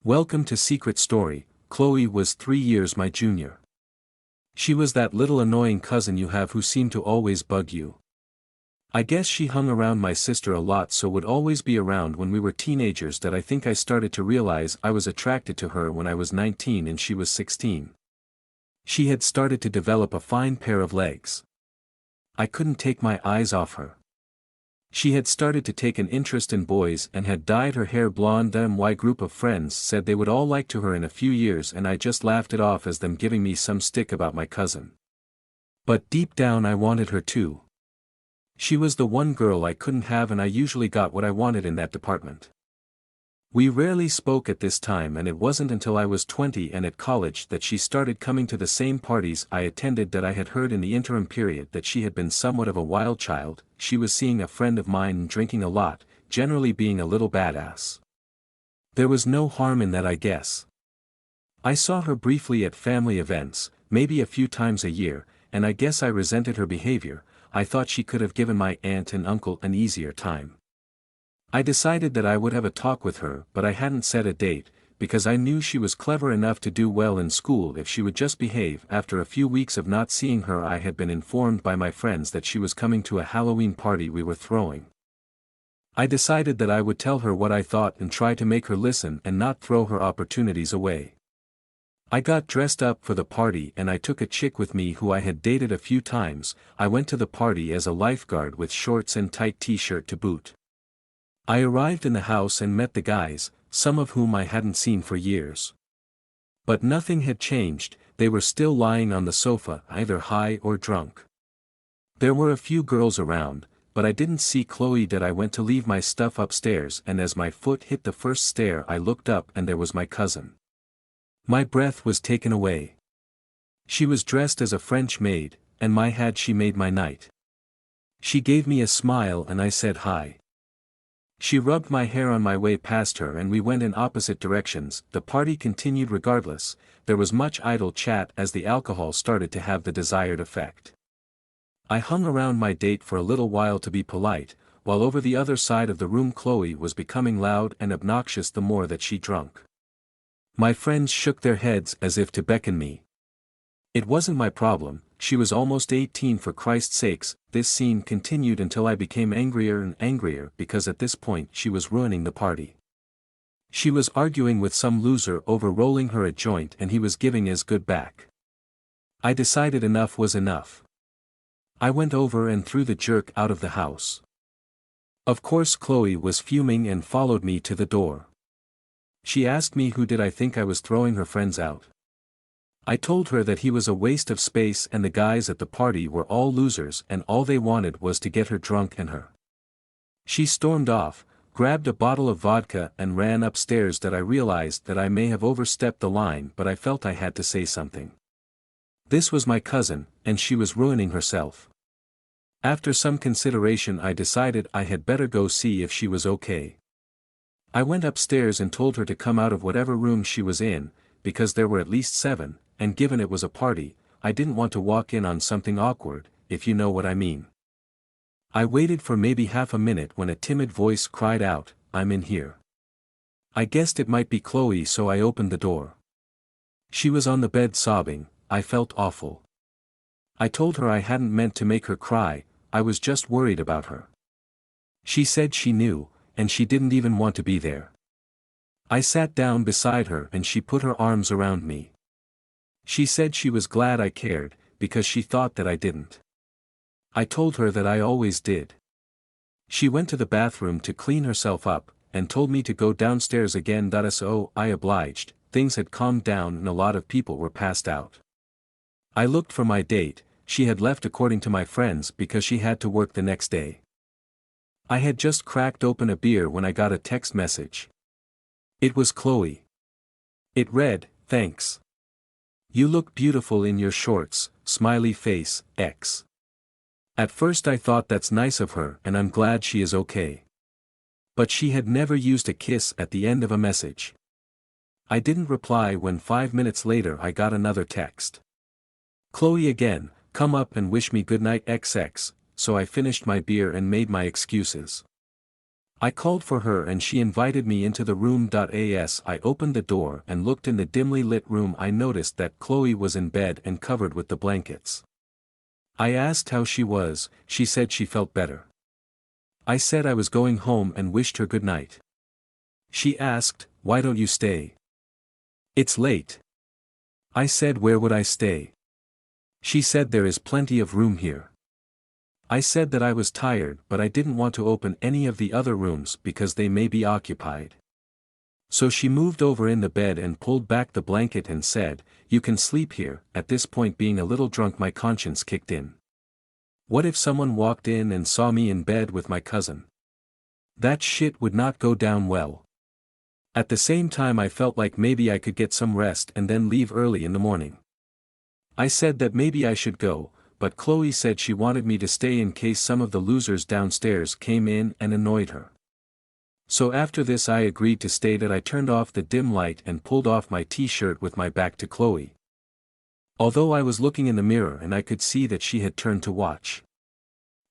Welcome to Secret Story. Chloe was 3 years my junior. She was that little annoying cousin you have who seemed to always bug you. I guess she hung around my sister a lot, so would always be around when we were teenagers. That I think I started to realize I was attracted to her when I was 19 and she was 16. She had started to develop a fine pair of legs. I couldn't take my eyes off her. She had started to take an interest in boys and had dyed her hair blonde. My group of friends said they would all like to her in a few years, and I just laughed it off as them giving me some stick about my cousin. But deep down I wanted her too. She was the one girl I couldn't have, and I usually got what I wanted in that department. We rarely spoke at this time, and it wasn't until I was 20 and at college that she started coming to the same parties I attended. That I had heard in the interim period that she had been somewhat of a wild child. She was seeing a friend of mine and drinking a lot, generally being a little badass. There was no harm in that, I guess. I saw her briefly at family events, maybe a few times a year, and I guess I resented her behavior. I thought she could have given my aunt and uncle an easier time. I decided that I would have a talk with her, but I hadn't set a date, because I knew she was clever enough to do well in school if she would just behave. After a few weeks of not seeing her, I had been informed by my friends that she was coming to a Halloween party we were throwing. I decided that I would tell her what I thought and try to make her listen and not throw her opportunities away. I got dressed up for the party and I took a chick with me who I had dated a few times. I went to the party as a lifeguard with shorts and tight t-shirt to boot. I arrived in the house and met the guys, some of whom I hadn't seen for years. But nothing had changed. They were still lying on the sofa, either high or drunk. There were a few girls around, but I didn't see Chloe. I went to leave my stuff upstairs, and as my foot hit the first stair I looked up and there was my cousin. My breath was taken away. She was dressed as a French maid, and my had she made my night. She gave me a smile and I said hi. She rubbed my hair on my way past her and we went in opposite directions. The party continued regardless. There was much idle chat as the alcohol started to have the desired effect. I hung around my date for a little while to be polite, while over the other side of the room Chloe was becoming loud and obnoxious the more that she drank. My friends shook their heads as if to beckon me. It wasn't my problem. She was almost 18, for Christ's sakes. This scene continued until I became angrier and angrier because at this point she was ruining the party. She was arguing with some loser over rolling her a joint and he was giving his good back. I decided enough was enough. I went over and threw the jerk out of the house. Of course Chloe was fuming and followed me to the door. She asked me who did I think I was throwing her friends out. I told her that he was a waste of space and the guys at the party were all losers and all they wanted was to get her drunk and her. She stormed off, grabbed a bottle of vodka and ran upstairs. That I realized that I may have overstepped the line, but I felt I had to say something. This was my cousin, and she was ruining herself. After some consideration I decided I had better go see if she was okay. I went upstairs and told her to come out of whatever room she was in, because there were at least 7, and given it was a party, I didn't want to walk in on something awkward, if you know what I mean. I waited for maybe half a minute when a timid voice cried out, "I'm in here." I guessed it might be Chloe, so I opened the door. She was on the bed sobbing. I felt awful. I told her I hadn't meant to make her cry, I was just worried about her. She said she knew, and she didn't even want to be there. I sat down beside her and she put her arms around me. She said she was glad I cared, because she thought that I didn't. I told her that I always did. She went to the bathroom to clean herself up, and told me to go downstairs again. So I obliged. Things had calmed down and a lot of people were passed out. I looked for my date. She had left according to my friends because she had to work the next day. I had just cracked open a beer when I got a text message. It was Chloe. It read, "Thanks. You look beautiful in your shorts, smiley face, X." At first I thought that's nice of her and I'm glad she is okay. But she had never used a kiss at the end of a message. I didn't reply when 5 minutes later I got another text. "Chloe again, come up and wish me goodnight XX, so I finished my beer and made my excuses. I called for her and she invited me into the room. As I opened the door and looked in the dimly lit room, I noticed that Chloe was in bed and covered with the blankets. I asked how she was. She said she felt better. I said I was going home and wished her good night. She asked, "Why don't you stay? It's late." I said, "Where would I stay?" She said, "There is plenty of room here." I said that I was tired but I didn't want to open any of the other rooms because they may be occupied. So she moved over in the bed and pulled back the blanket and said, "You can sleep here." At this point, being a little drunk, my conscience kicked in. What if someone walked in and saw me in bed with my cousin? That shit would not go down well. At the same time, I felt like maybe I could get some rest and then leave early in the morning. I said that maybe I should go, but Chloe said she wanted me to stay in case some of the losers downstairs came in and annoyed her. So after this I agreed to stay. That I turned off the dim light and pulled off my t-shirt with my back to Chloe. Although I was looking in the mirror and I could see that she had turned to watch.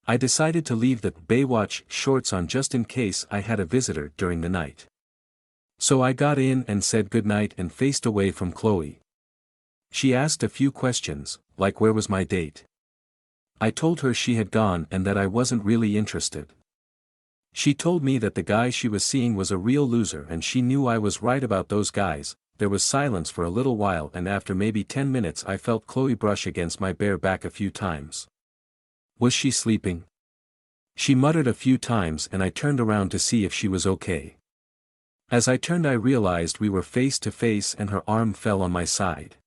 I decided to leave the Baywatch shorts on just in case I had a visitor during the night. So I got in and said goodnight and faced away from Chloe. She asked a few questions, like where was my date. I told her she had gone and that I wasn't really interested. She told me that the guy she was seeing was a real loser and she knew I was right about those guys. There was silence for a little while and after maybe 10 minutes I felt Chloe brush against my bare back a few times. Was she sleeping? She muttered a few times and I turned around to see if she was okay. As I turned I realized we were face to face and her arm fell on my side.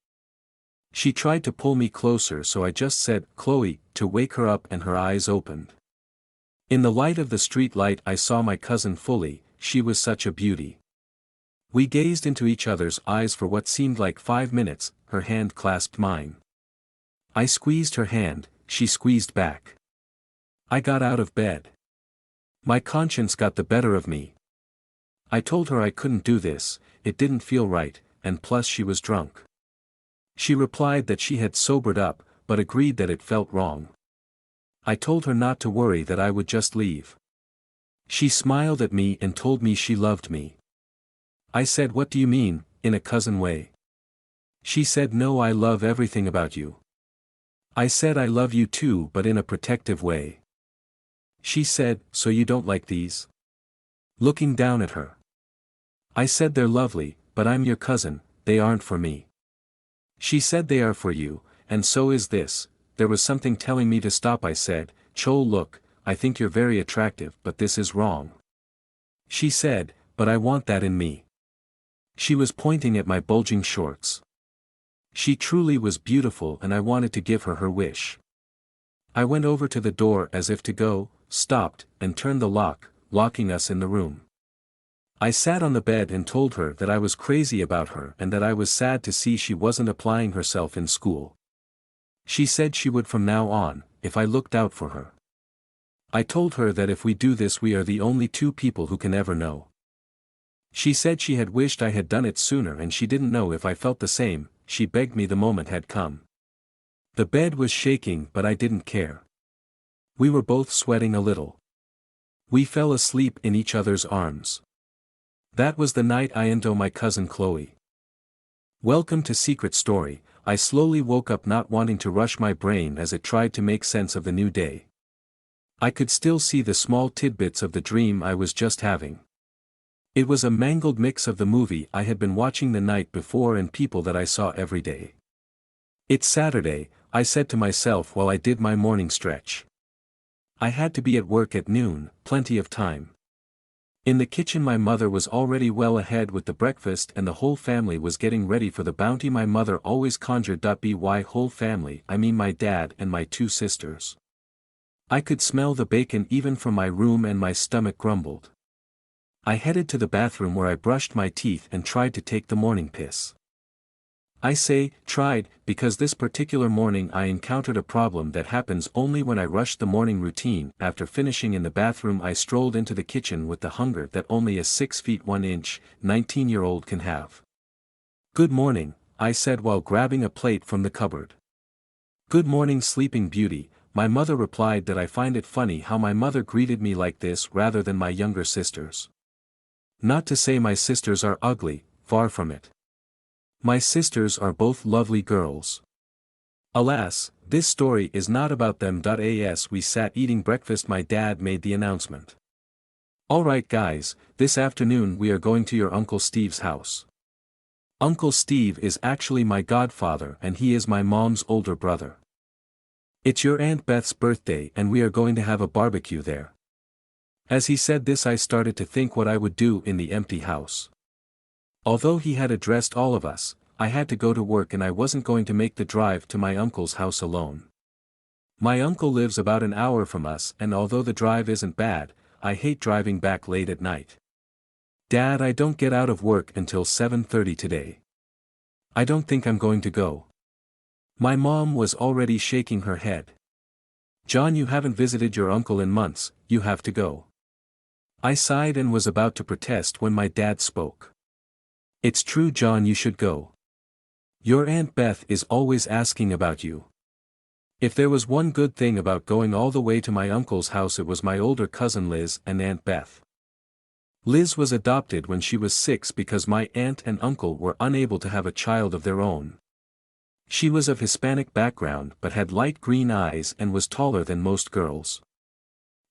She tried to pull me closer so I just said, "Chloe," to wake her up and her eyes opened. In the light of the street light I saw my cousin fully. She was such a beauty. We gazed into each other's eyes for what seemed like 5 minutes, her hand clasped mine. I squeezed her hand, she squeezed back. I got out of bed. My conscience got the better of me. I told her I couldn't do this, it didn't feel right, and plus she was drunk. She replied that she had sobered up, but agreed that it felt wrong. I told her not to worry, that I would just leave. She smiled at me and told me she loved me. I said, "What do you mean, in a cousin way?" She said, "No, I love everything about you." I said, "I love you too, but in a protective way." She said, "So you don't like these?" Looking down at her. I said, "They're lovely, but I'm your cousin, they aren't for me." She said, "They are for you, and so is this." There was something telling me to stop. I said, "Chol, look, I think you're very attractive, but this is wrong." She said, "But I want that in me." She was pointing at my bulging shorts. She truly was beautiful and I wanted to give her her wish. I went over to the door as if to go, stopped, and turned the lock, locking us in the room. I sat on the bed and told her that I was crazy about her and that I was sad to see she wasn't applying herself in school. She said she would from now on, if I looked out for her. I told her that if we do this we are the only two people who can ever know. She said she had wished I had done it sooner and she didn't know if I felt the same. She begged me the moment had come. The bed was shaking but I didn't care. We were both sweating a little. We fell asleep in each other's arms. That was the night I and my cousin Chloe. Welcome to Secret Story. I slowly woke up, not wanting to rush my brain as it tried to make sense of the new day. I could still see the small tidbits of the dream I was just having. It was a mangled mix of the movie I had been watching the night before and people that I saw every day. "It's Saturday," I said to myself while I did my morning stretch. I had to be at work at noon, plenty of time. In the kitchen my mother was already well ahead with the breakfast and the whole family was getting ready for the bounty my mother always conjured. By whole family I mean my dad and my 2 sisters. I could smell the bacon even from my room and my stomach grumbled. I headed to the bathroom where I brushed my teeth and tried to take the morning piss. I say, tried, because this particular morning I encountered a problem that happens only when I rush the morning routine. After finishing in the bathroom I strolled into the kitchen with the hunger that only a 6 feet 1 inch, 19-year-old can have. "Good morning," I said while grabbing a plate from the cupboard. "Good morning, Sleeping Beauty," my mother replied that I find it funny how my mother greeted me like this rather than my younger sisters. Not to say my sisters are ugly, far from it. My sisters are both lovely girls. Alas, this story is not about them. As we sat eating breakfast, my dad made the announcement. "Alright guys, this afternoon we are going to your Uncle Steve's house. Uncle Steve is actually my godfather and he is my mom's older brother. It's your Aunt Beth's birthday and we are going to have a barbecue there." As he said this, I started to think what I would do in the empty house. Although he had addressed all of us, I had to go to work and I wasn't going to make the drive to my uncle's house alone. My uncle lives about an hour from us, and although the drive isn't bad, I hate driving back late at night. "Dad, I don't get out of work until 7:30 today. I don't think I'm going to go." My mom was already shaking her head. "John, you haven't visited your uncle in months, you have to go." I sighed and was about to protest when my dad spoke. "It's true, John, you should go. Your Aunt Beth is always asking about you." If there was one good thing about going all the way to my uncle's house, it was my older cousin Liz and Aunt Beth. Liz was adopted when she was 6 because my aunt and uncle were unable to have a child of their own. She was of Hispanic background but had light green eyes and was taller than most girls.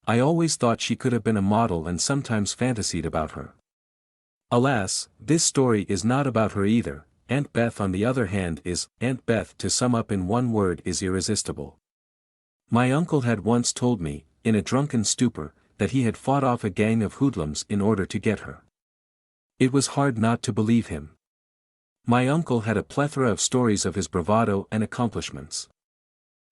I always thought she could have been a model and sometimes fantasied about her. Alas, this story is not about her either. Aunt Beth, on the other hand, is. Aunt Beth, to sum up in one word, is irresistible. My uncle had once told me, in a drunken stupor, that he had fought off a gang of hoodlums in order to get her. It was hard not to believe him. My uncle had a plethora of stories of his bravado and accomplishments.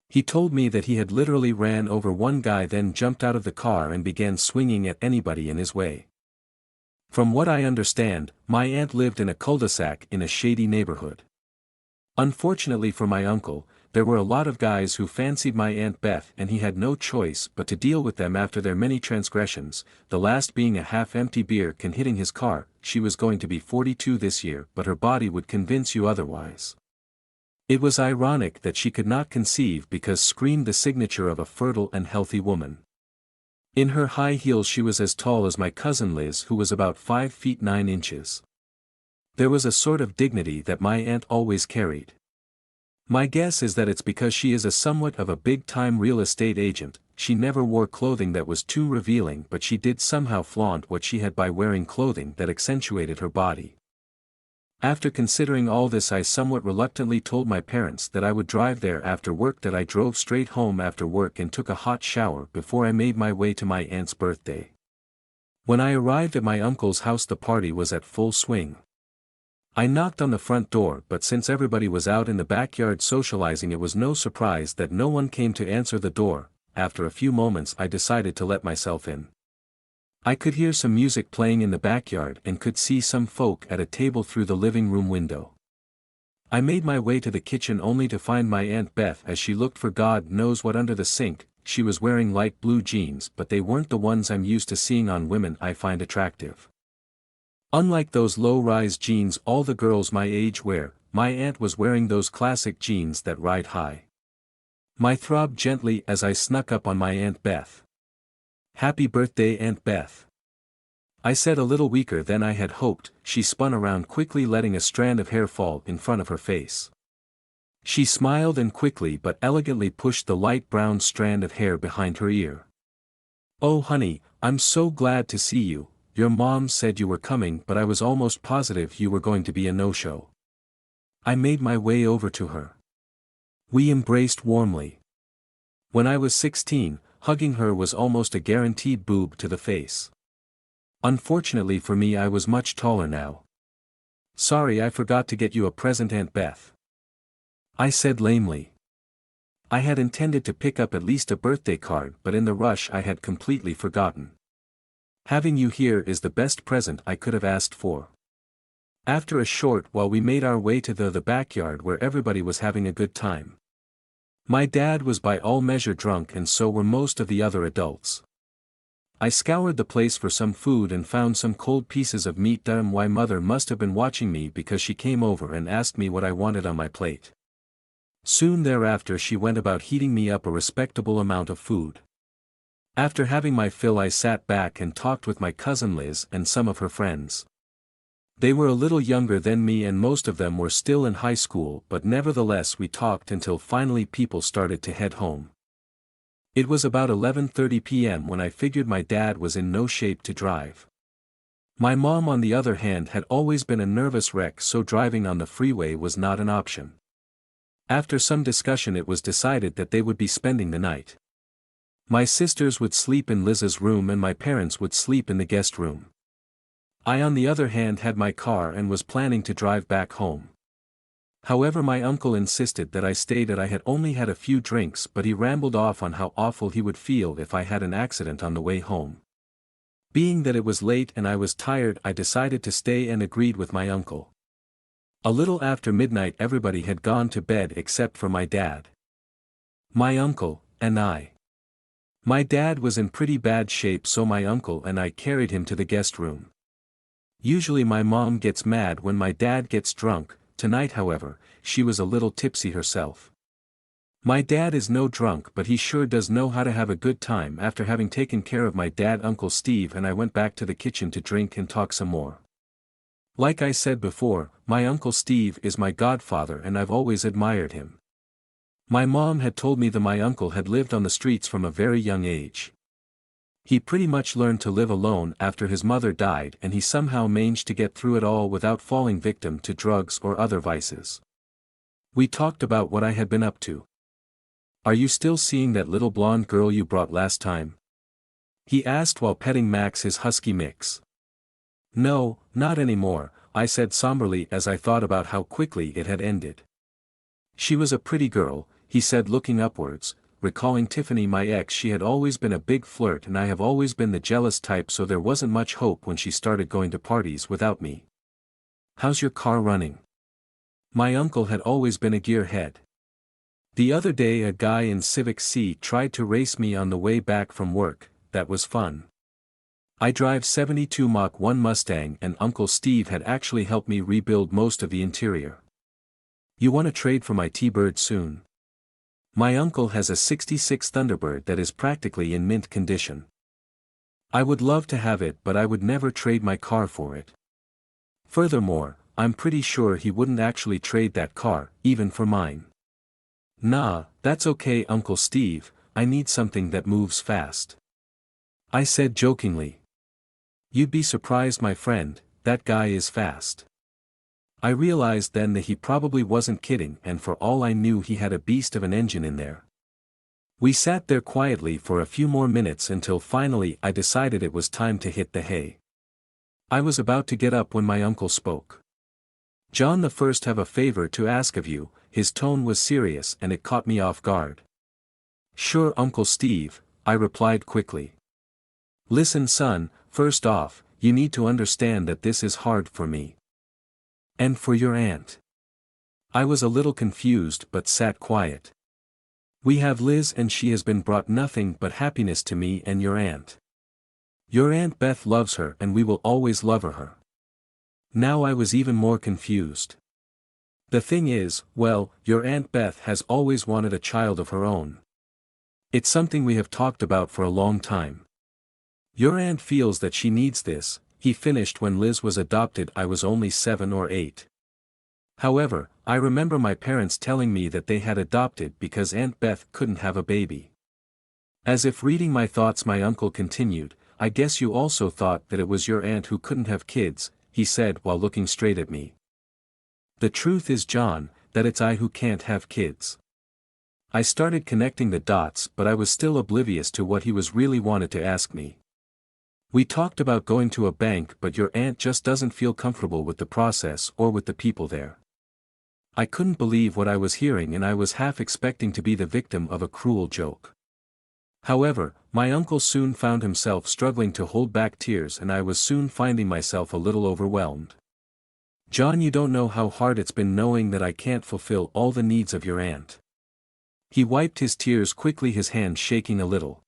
He told me that he had literally ran over one guy, then jumped out of the car and began swinging at anybody in his way. From what I understand, my aunt lived in a cul-de-sac in a shady neighborhood. Unfortunately for my uncle, there were a lot of guys who fancied my Aunt Beth and he had no choice but to deal with them after their many transgressions, the last being a half-empty beer can hitting his car. She was going to be 42 this year, but her body would convince you otherwise. It was ironic that she could not conceive because screamed the signature of a fertile and healthy woman. In her high heels she was as tall as my cousin Liz, who was about 5 feet 9 inches. There was a sort of dignity that my aunt always carried. My guess is that it's because she is a somewhat of a big-time real estate agent. She never wore clothing that was too revealing, but she did somehow flaunt what she had by wearing clothing that accentuated her body. After considering all this, I somewhat reluctantly told my parents that I would drive there after work. That I drove straight home after work and took a hot shower before I made my way to my aunt's birthday. When I arrived at my uncle's house, the party was at full swing. I knocked on the front door, but since everybody was out in the backyard socializing, it was no surprise that no one came to answer the door. After a few moments, I decided to let myself in. I could hear some music playing in the backyard and could see some folk at a table through the living room window. I made my way to the kitchen only to find my Aunt Beth as she looked for God knows what under the sink. She was wearing light blue jeans, but they weren't the ones I'm used to seeing on women I find attractive. Unlike those low-rise jeans all the girls my age wear, my aunt was wearing those classic jeans that ride high. My throbbed gently as I snuck up on my Aunt Beth. "Happy birthday, Aunt Beth," I said, a little weaker than I had hoped. She spun around quickly, letting a strand of hair fall in front of her face. She smiled and quickly but elegantly pushed the light brown strand of hair behind her ear. "Oh honey, I'm so glad to see you. Your mom said you were coming, but I was almost positive you were going to be a no-show." I made my way over to her. We embraced warmly. When I was 16, hugging her was almost a guaranteed boob to the face. Unfortunately for me, I was much taller now. "Sorry, I forgot to get you a present, Aunt Beth," I said lamely. I had intended to pick up at least a birthday card, but in the rush I had completely forgotten. Having you here is the best present I could have asked for. After a short while we made our way to the backyard where everybody was having a good time. My dad was by all measure drunk and so were most of the other adults. I scoured the place for some food and found some cold pieces of meat. My mother must have been watching me because she came over and asked me what I wanted on my plate. Soon thereafter she went about heating me up a respectable amount of food. After having my fill I sat back and talked with my cousin Liz and some of her friends. They were a little younger than me and most of them were still in high school, but nevertheless we talked until finally people started to head home. It was about 11:30 p.m. when I figured my dad was in no shape to drive. My mom on the other hand had always been a nervous wreck, so driving on the freeway was not an option. After some discussion it was decided that they would be spending the night. My sisters would sleep in Liz's room and my parents would sleep in the guest room. I on the other hand had my car and was planning to drive back home. However, my uncle insisted that I stayed, and I had only had a few drinks, but he rambled off on how awful he would feel if I had an accident on the way home. Being that it was late and I was tired, I decided to stay and agreed with my uncle. A little after midnight everybody had gone to bed except for my dad, my uncle, and I. My dad was in pretty bad shape, so my uncle and I carried him to the guest room. Usually my mom gets mad when my dad gets drunk. Tonight however, she was a little tipsy herself. My dad is no drunk, but he sure does know how to have a good time. After having taken care of my dad, Uncle Steve and I went back to the kitchen to drink and talk some more. Like I said before, my Uncle Steve is my godfather and I've always admired him. My mom had told me that my uncle had lived on the streets from a very young age. He pretty much learned to live alone after his mother died, and he somehow managed to get through it all without falling victim to drugs or other vices. We talked about what I had been up to. "Are you still seeing that little blonde girl you brought last time?" he asked while petting Max, his husky mix. "No, not anymore," I said somberly as I thought about how quickly it had ended. "She was a pretty girl," he said looking upwards. Recalling Tiffany, my ex, she had always been a big flirt and I have always been the jealous type, so there wasn't much hope when she started going to parties without me. "How's your car running?" My uncle had always been a gearhead. "The other day a guy in Civic C tried to race me on the way back from work. That was fun. I drive 72 Mach 1 Mustang and Uncle Steve had actually helped me rebuild most of the interior. You want to trade for my T-Bird soon?" My uncle has a 66 Thunderbird that is practically in mint condition. "I would love to have it, but I would never trade my car for it. Furthermore, I'm pretty sure he wouldn't actually trade that car, even for mine." "Nah, that's okay Uncle Steve, I need something that moves fast," I said jokingly. "You'd be surprised my friend, that guy is fast." I realized then that he probably wasn't kidding, and for all I knew he had a beast of an engine in there. We sat there quietly for a few more minutes until finally I decided it was time to hit the hay. I was about to get up when my uncle spoke. "John, the first have a favor to ask of you." His tone was serious and it caught me off guard. "Sure Uncle Steve," I replied quickly. "Listen son, first off, you need to understand that this is hard for me. And for your aunt." I was a little confused but sat quiet. "We have Liz and she has been brought nothing but happiness to me and your aunt. Your Aunt Beth loves her and we will always love her." Now I was even more confused. "The thing is, well, your Aunt Beth has always wanted a child of her own. It's something we have talked about for a long time. Your aunt feels that she needs this." He finished. "When Liz was adopted I was only 7 or 8. However, I remember my parents telling me that they had adopted because Aunt Beth couldn't have a baby." As if reading my thoughts my uncle continued, "I guess you also thought that it was your aunt who couldn't have kids," he said while looking straight at me. "The truth is John, that it's I who can't have kids." I started connecting the dots, but I was still oblivious to what he was really wanted to ask me. "We talked about going to a bank, but your aunt just doesn't feel comfortable with the process or with the people there." I couldn't believe what I was hearing and I was half expecting to be the victim of a cruel joke. However, my uncle soon found himself struggling to hold back tears and I was soon finding myself a little overwhelmed. "John, you don't know how hard it's been knowing that I can't fulfill all the needs of your aunt." He wiped his tears quickly, his hand shaking a little.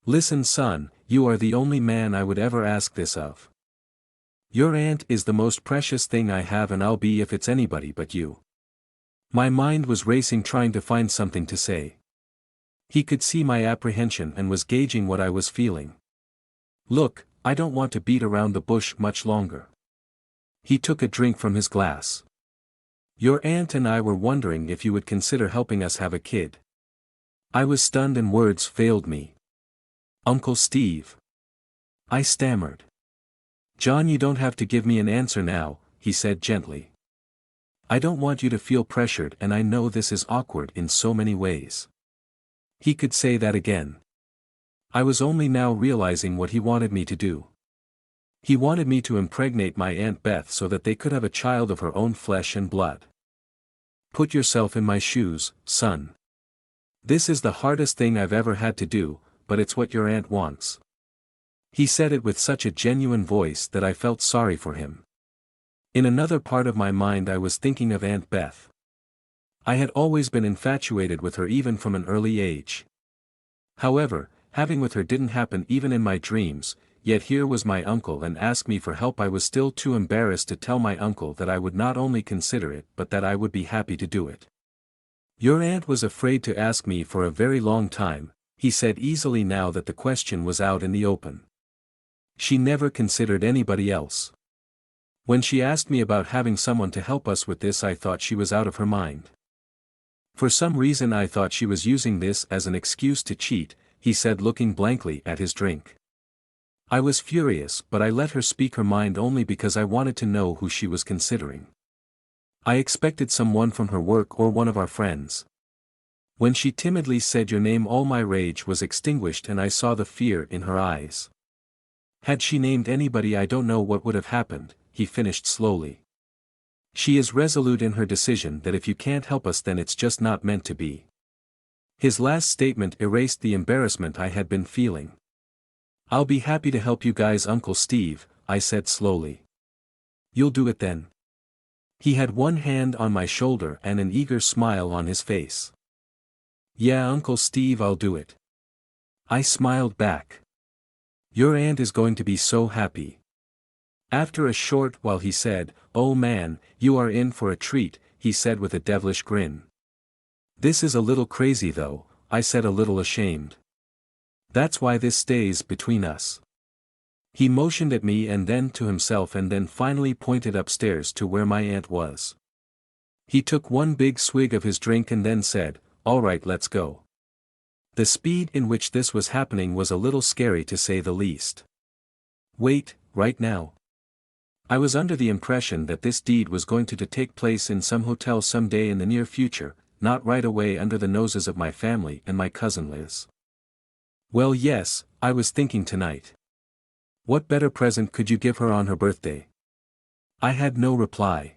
"Listen son, you are the only man I would ever ask this of. Your aunt is the most precious thing I have and I'll be if it's anybody but you. My mind was racing trying to find something to say. He could see my apprehension and was gauging what I was feeling. Look, I don't want to beat around the bush much longer. He took a drink from his glass. Your aunt and I were wondering if you would consider helping us have a kid. I was stunned and words failed me. Uncle Steve. I stammered. John, you don't have to give me an answer now, he said gently. I don't want you to feel pressured, and I know this is awkward in so many ways. He could say that again. I was only now realizing what he wanted me to do. He wanted me to impregnate my Aunt Beth so that they could have a child of her own flesh and blood. Put yourself in my shoes, son. This is the hardest thing I've ever had to do, but it's what your aunt wants. He said it with such a genuine voice that I felt sorry for him. In another part of my mind I was thinking of Aunt Beth. I had always been infatuated with her even from an early age. However, having with her didn't happen even in my dreams, yet here was my uncle and asked me for help. I was still too embarrassed to tell my uncle that I would not only consider it but that I would be happy to do it. Your aunt was afraid to ask me for a very long time, he said easily now that the question was out in the open. She never considered anybody else. When she asked me about having someone to help us with this, I thought she was out of her mind. For some reason I thought she was using this as an excuse to cheat, he said looking blankly at his drink. I was furious, but I let her speak her mind only because I wanted to know who she was considering. I expected someone from her work or one of our friends. When she timidly said your name, all my rage was extinguished and I saw the fear in her eyes. Had she named anybody, I don't know what would have happened, he finished slowly. She is resolute in her decision that if you can't help us then it's just not meant to be. His last statement erased the embarrassment I had been feeling. I'll be happy to help you guys, Uncle Steve, I said slowly. You'll do it then? He had one hand on my shoulder and an eager smile on his face. Yeah, Uncle Steve, I'll do it. I smiled back. Your aunt is going to be so happy. After a short while he said, oh man, you are in for a treat, he said with a devilish grin. This is a little crazy though, I said, a little ashamed. That's why this stays between us. He motioned at me and then to himself and then finally pointed upstairs to where my aunt was. He took one big swig of his drink and then said, all right, let's go. The speed in which this was happening was a little scary to say the least. Wait, right now? I was under the impression that this deed was going to take place in some hotel someday in the near future, not right away under the noses of my family and my cousin Liz. Well, yes, I was thinking tonight. What better present could you give her on her birthday? I had no reply.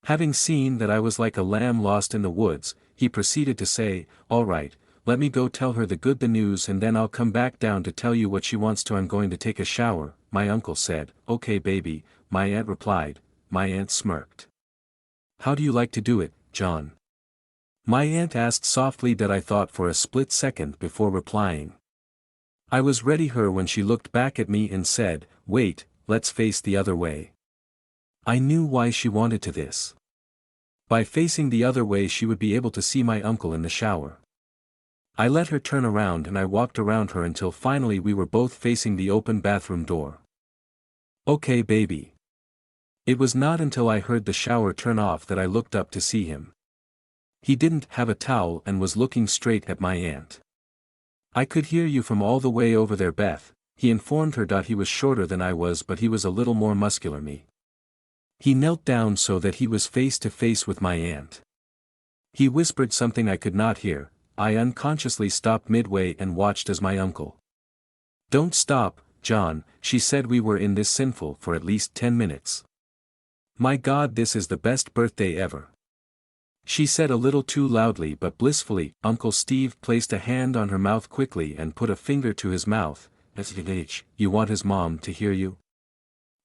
Having seen that I was like a lamb lost in the woods, he proceeded to say, all right, let me go tell her the news and then I'll come back down to tell you what she wants to. I'm going to take a shower, my uncle said. Okay baby, my aunt replied. My aunt smirked. How do you like to do it, John? My aunt asked softly that I thought for a split second before replying. I was ready her when she looked back at me and said, wait, let's face the other way. I knew why she wanted to this. By facing the other way she would be able to see my uncle in the shower. I let her turn around and I walked around her until finally we were both facing the open bathroom door. Okay baby. It was not until I heard the shower turn off that I looked up to see him. He didn't have a towel and was looking straight at my aunt. I could hear you from all the way over there, Beth, he informed her. He was shorter than I was but he was a little more muscular me. He knelt down so that he was face to face with my aunt. He whispered something I could not hear. I unconsciously stopped midway and watched as my uncle. Don't stop, John, she said. We were in this sinful for at least 10 minutes. My God, this is the best birthday ever. She said a little too loudly but blissfully. Uncle Steve placed a hand on her mouth quickly and put a finger to his mouth. You want his mom to hear you?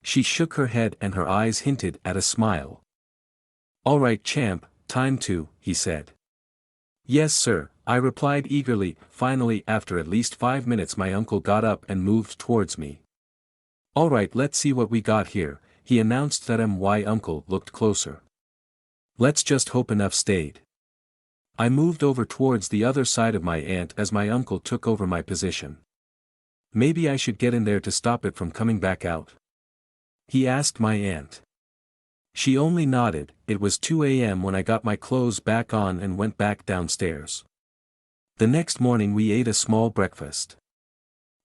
She shook her head and her eyes hinted at a smile. All right champ, time to, he said. Yes sir, I replied eagerly. Finally, after at least 5 minutes, my uncle got up and moved towards me. All right, let's see what we got here, he announced. That my uncle looked closer. Let's just hope enough stayed. I moved over towards the other side of my aunt as my uncle took over my position. Maybe I should get in there to stop it from coming back out? He asked my aunt. She only nodded. It was 2 a.m. when I got my clothes back on and went back downstairs. The next morning we ate a small breakfast.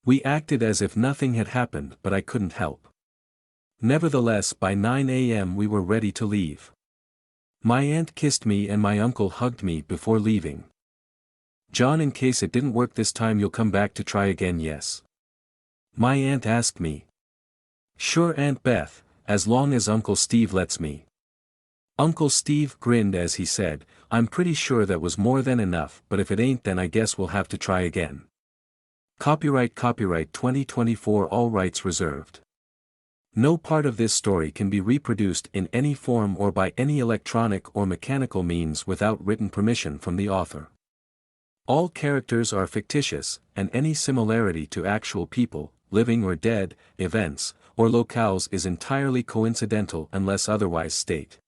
We acted as if nothing had happened, but I couldn't help. Nevertheless, by 9 a.m. we were ready to leave. My aunt kissed me and my uncle hugged me before leaving. John, in case it didn't work this time, you'll come back to try again, yes? My aunt asked me. Sure, Aunt Beth, as long as Uncle Steve lets me. Uncle Steve grinned as he said, I'm pretty sure that was more than enough, but if it ain't, then I guess we'll have to try again. Copyright 2024, all rights reserved. No part of this story can be reproduced in any form or by any electronic or mechanical means without written permission from the author. All characters are fictitious, and any similarity to actual people, living or dead, events, or locales is entirely coincidental unless otherwise stated.